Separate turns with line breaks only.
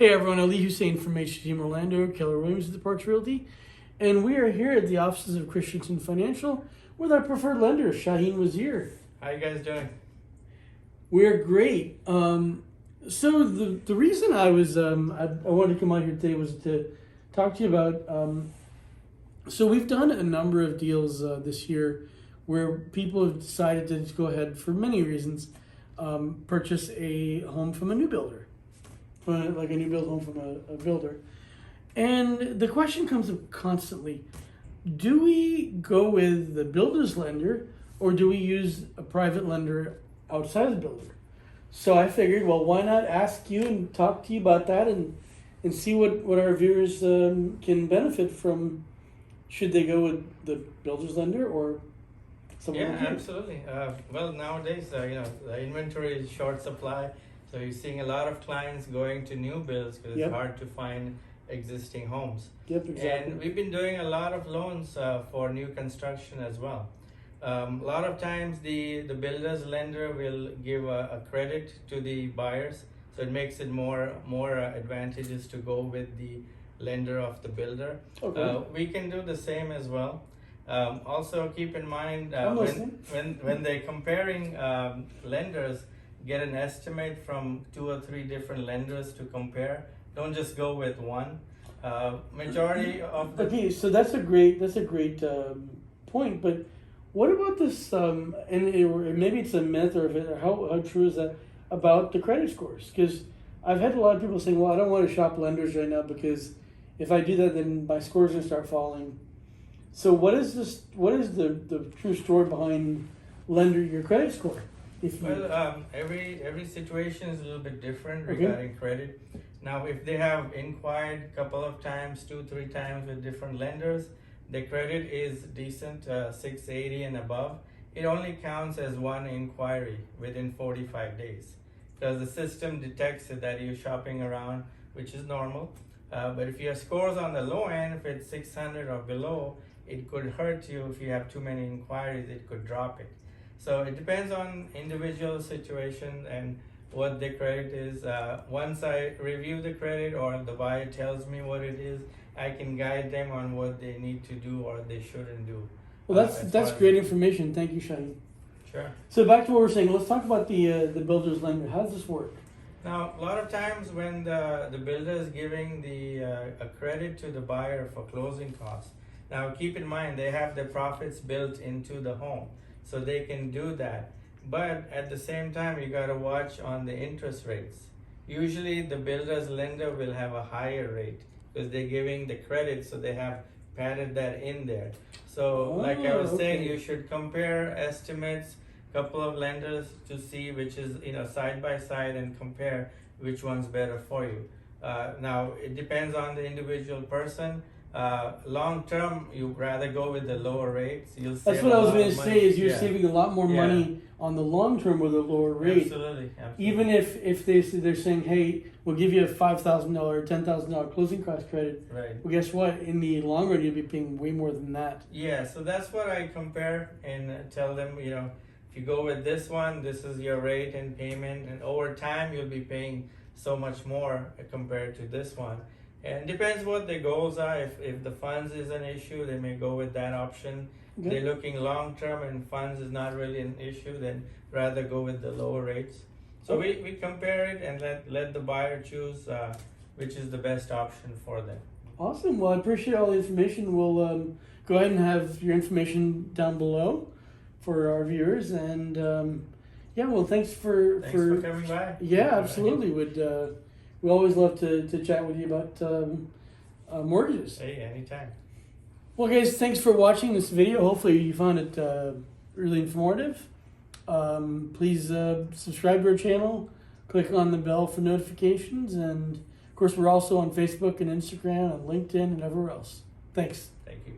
Hey everyone, Ali Hussein from HT Team Orlando, Keller Williams at the Parks Realty, and we are here at the offices of Christensen Financial with our preferred lender, Shaheen Wazir.
How you guys doing?
We're great. So the reason I was I wanted to come out here today was to talk to you about. So we've done a number of deals this year where people have decided to just go ahead for many reasons, purchase a home from a new builder. Like a new build home from a builder. And the question comes up constantly, do we go with the builder's lender or do we use a private lender outside the builder? So I figured, well, why not ask you and talk to you about that and see what our viewers can benefit from, should they go with the builder's lender or someone
Yeah,
like you?
absolutely. Well, nowadays, the inventory is short supply. So you're seeing a lot of clients going to new builds because
Yep.
it's hard to find existing homes.
Yep, exactly.
And we've been doing a lot of loans for new construction as well. A lot of times the builder's lender will give a credit to the buyers, so it makes it more advantageous to go with the lender of the builder.
Okay.
We can do the same as well. Also keep in mind
I'm listening.
when they're comparing lenders, get an estimate from 2 or 3 different lenders to compare. Don't just go with one. Majority of the
Okay, so that's a great point. But what about this? And maybe it's a myth, or how true is that about the credit scores? Because I've had a lot of people saying, "Well, I don't want to shop lenders right now because if I do that, then my scores are gonna start falling." So what is this? What is the true story behind your credit score?
Every situation is a little bit different
Okay.
regarding credit. Now, if they have inquired a couple of times, 2-3 times with different lenders, the credit is decent, 680 and above. It only counts as one inquiry within 45 days because the system detects that you're shopping around, which is normal. But if your scores on the low end, if it's 600 or below, it could hurt you. If you have too many inquiries, it could drop it. So it depends on individual situation and what the credit is. Once I review the credit or the buyer tells me what it is, I can guide them on what they need to do or they shouldn't do.
Well, that's great information. Thank you, Shani.
Sure.
So back to what we're saying. Let's talk about the builder's lender. How does this work?
Now, a lot of times when the builder is giving a credit to the buyer for closing costs, now keep in mind they have the profits built into the home. So they can do that. But at the same time, you got to watch on the interest rates. Usually the builder's lender will have a higher rate because they're giving the credit, so they have padded that in there. So like I was saying, you should compare estimates, couple of lenders to see which is, side by side and compare which one's better for you. Now, it depends on the individual person. Long term, you'd rather go with the lower rates. You'll save
That's what I was going to
money.
say. Is you're saving a lot more
Yeah.
money on the long term with a lower rate.
Absolutely.
Even if they're saying, hey, we'll give you a $5,000, $10,000 closing cost credit.
Right.
Well, guess what? In the long run, you'll be paying way more than that.
Yeah, so that's what I compare and tell them, if you go with this one, this is your rate and payment, and over time you'll be paying so much more compared to this one. And depends what the goals are. If the funds is an issue, they may go with that option.
Okay.
They're looking long term and funds is not really an issue, then rather go with the lower rates. So we compare it and let the buyer choose which is the best option for them.
Awesome. Well, I appreciate all the information. We'll go ahead and have your information down below for our viewers. And thanks for
coming by.
Yeah, absolutely. We always love to chat with you about mortgages.
Hey, anytime.
Well, guys, thanks for watching this video. Hopefully you found it really informative. Please subscribe to our channel, click on the bell for notifications, and of course we're also on Facebook and Instagram and LinkedIn and everywhere else. Thanks.
Thank you.